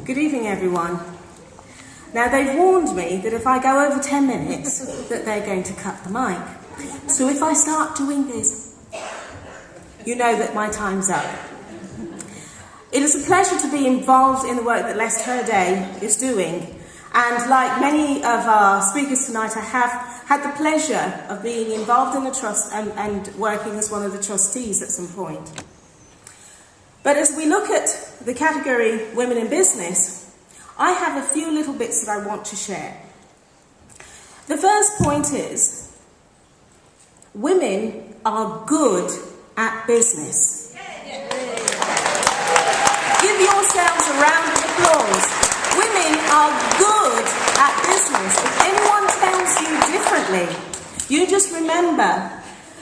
Good evening, everyone. Now, they've warned me that if I go over 10 minutes, that they're going to cut the mic. So if I start doing this, you know that my time's up. It is a pleasure to be involved in the work that LeicestHERday is doing. And like many of our speakers tonight, I have had the pleasure of being involved in the trust and working as one of the trustees at some point. But as we look at the category Women in Business, I have a few little bits that I want to share. The first point is, women are good at business. Give yourselves a round of applause. Women are good at business. If anyone tells you differently, you just remember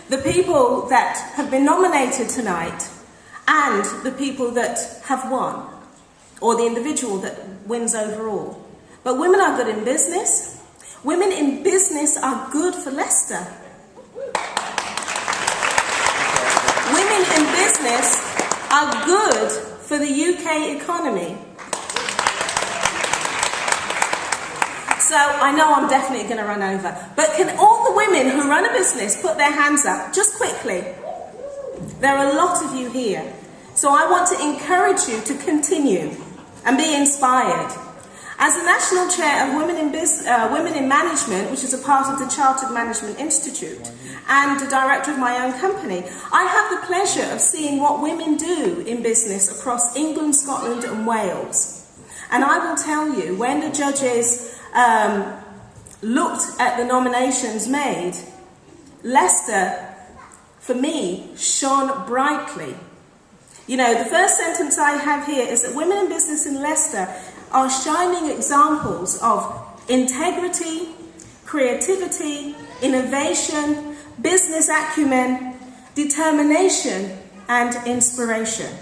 the people that have been nominated tonight and the people that have won, or the individual that wins overall. But women are good in business. Women in business are good for Leicester. Women in business are good for the UK economy. So I know I'm definitely going to run over, but can all the women who run a business put their hands up just quickly? There are a lot of you here, so I want to encourage you to continue and be inspired. As the National Chair of Women in Management, which is a part of the Chartered Management Institute, and the Director of my own company, I have the pleasure of seeing what women do in business across England, Scotland and Wales. And I will tell you, when the judges looked at the nominations made, Leicester, for me, shone brightly. You know, the first sentence I have here is that women in business in Leicester are shining examples of integrity, creativity, innovation, business acumen, determination, and inspiration.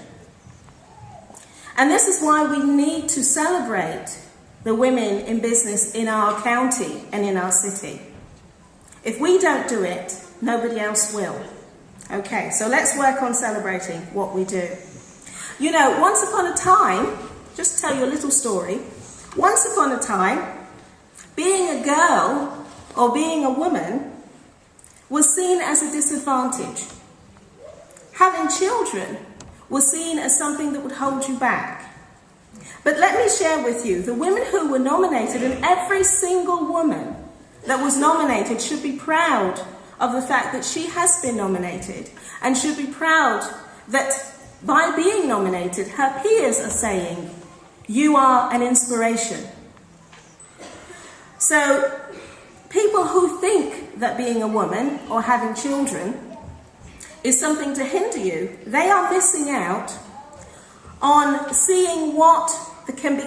And this is why we need to celebrate the women in business in our county and in our city. If we don't do it, nobody else will. Okay, so let's work on celebrating what we do. You know, once upon a time, just to tell you a little story, once upon a time, being a girl or being a woman was seen as a disadvantage. Having children was seen as something that would hold you back. But let me share with you, the women who were nominated, and every single woman that was nominated should be proud of the fact that she has been nominated, and should be proud that by being nominated, her peers are saying, you are an inspiration. So people who think that being a woman or having children is something to hinder you, they are missing out on seeing what can be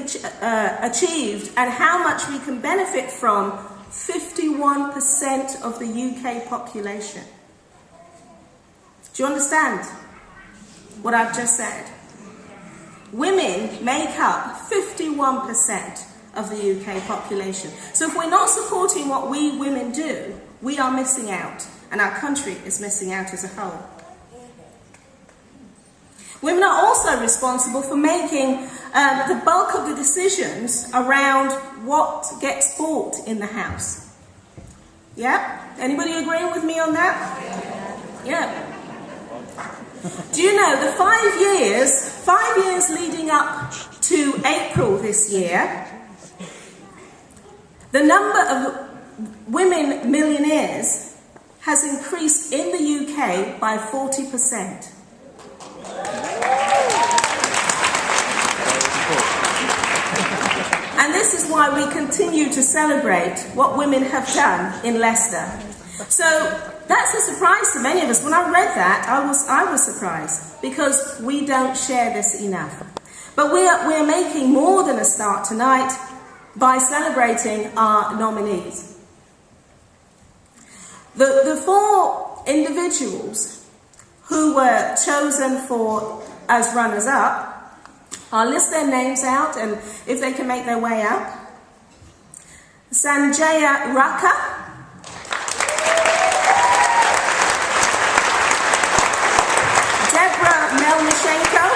achieved and how much we can benefit from 51% of the UK population. Do you understand what I've just said? Women make up 51% of the UK population. So if we're not supporting what we women do, we are missing out, and our country is missing out as a whole. Women are also responsible for making the bulk of the decisions around what gets bought in the house. Yeah? Anybody agreeing with me on that? Yeah. Do you know the 5 years leading up to April this year, the number of women millionaires has increased in the UK by 40%. And this is why we continue to celebrate what women have done in Leicester. So that's a surprise to many of us. When I read that, I was surprised, because we don't share this enough. But we're making more than a start tonight by celebrating our nominees. The 4 individuals who were chosen as runners-up, I'll list their names out, and if they can make their way up. Sanjaya Raka, Deborah Melnichenko,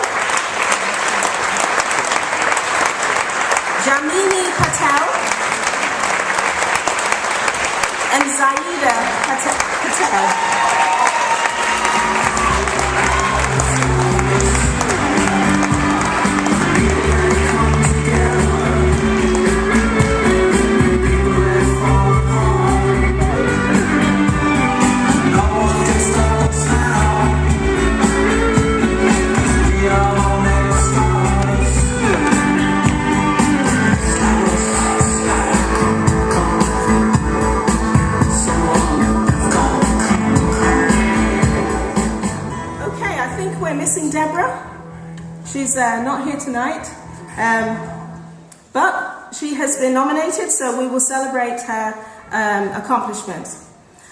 Jamini Patel, and Zaida Patel. She's not here tonight, but she has been nominated, so we will celebrate her accomplishments.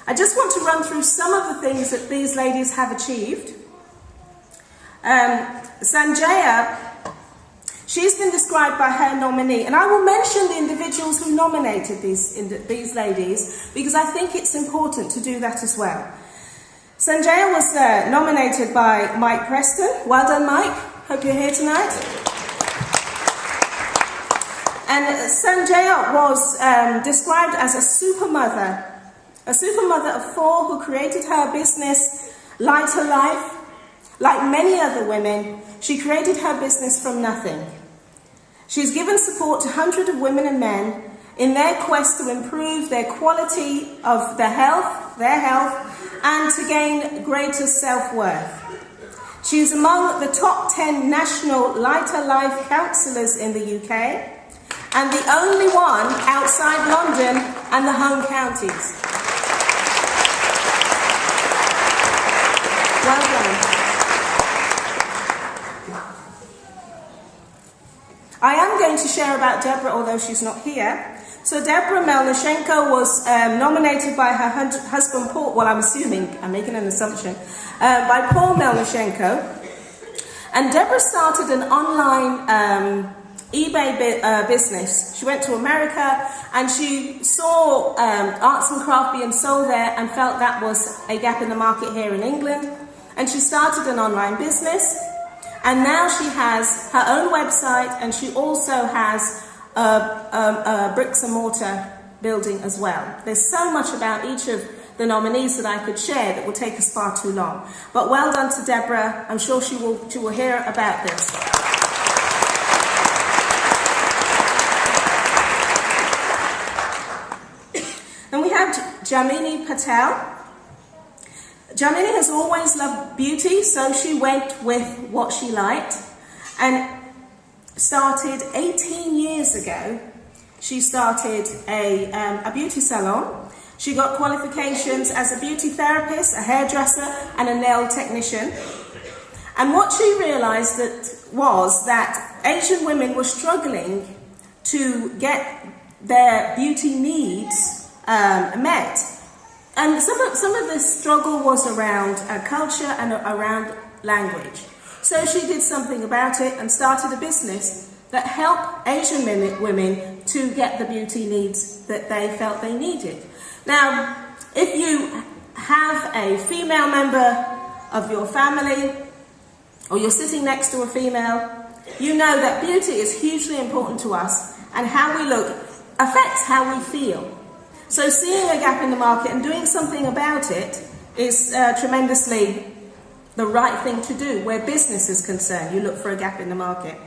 I just want to run through some of the things that these ladies have achieved. Sanjaya, she's been described by her nominee, and I will mention the individuals who nominated these ladies because I think it's important to do that as well. Sanjaya was nominated by Mike Preston. Well done, Mike. Hope you're here tonight. And Sanjaya was described as a super mother of 4 who created her business, Lighter Life. Like many other women, she created her business from nothing. She's given support to hundreds of women and men in their quest to improve their quality of their health, and to gain greater self-worth. She is among the top 10 national Lighter Life counsellors in the UK and the only one outside London and the home counties. Well done. I am going to share about Deborah, although she's not here. So Deborah Melnishenko was nominated by her husband Paul, well I'm assuming, I'm making an assumption, by Paul Melnishenko. And Deborah started an online eBay business. She went to America and she saw arts and craft being sold there and felt that was a gap in the market here in England. And she started an online business. And now she has her own website and she also has a bricks and mortar building as well. There's so much about each of the nominees that I could share that would take us far too long. But well done to Deborah. I'm sure she will hear about this. Then we have Jamini Patel. Jamini has always loved beauty, so she went with what she liked and started 18 years ago. She started a beauty salon. She got qualifications as a beauty therapist, a hairdresser and a nail technician. And what she realised was that Asian women were struggling to get their beauty needs met. And some of the struggle was around culture and around language. So she did something about it and started a business that helped Asian women to get the beauty needs that they felt they needed. Now, if you have a female member of your family, or you're sitting next to a female, you know that beauty is hugely important to us, and how we look affects how we feel. So seeing a gap in the market and doing something about it is tremendously the right thing to do. Where business is concerned, you look for a gap in the market.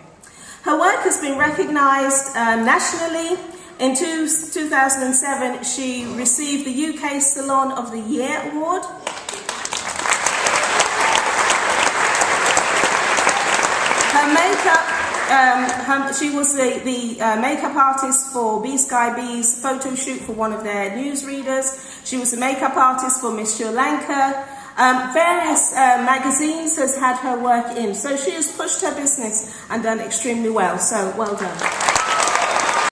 Her work has been recognised nationally. In 2007, she received the UK Salon of the Year Award. Her makeup, she was the makeup artist for B Sky B's photo shoot for one of their newsreaders. She was the makeup artist for Miss Sri Lanka. Various magazines has had her work in. So she has pushed her business and done extremely well. So well done.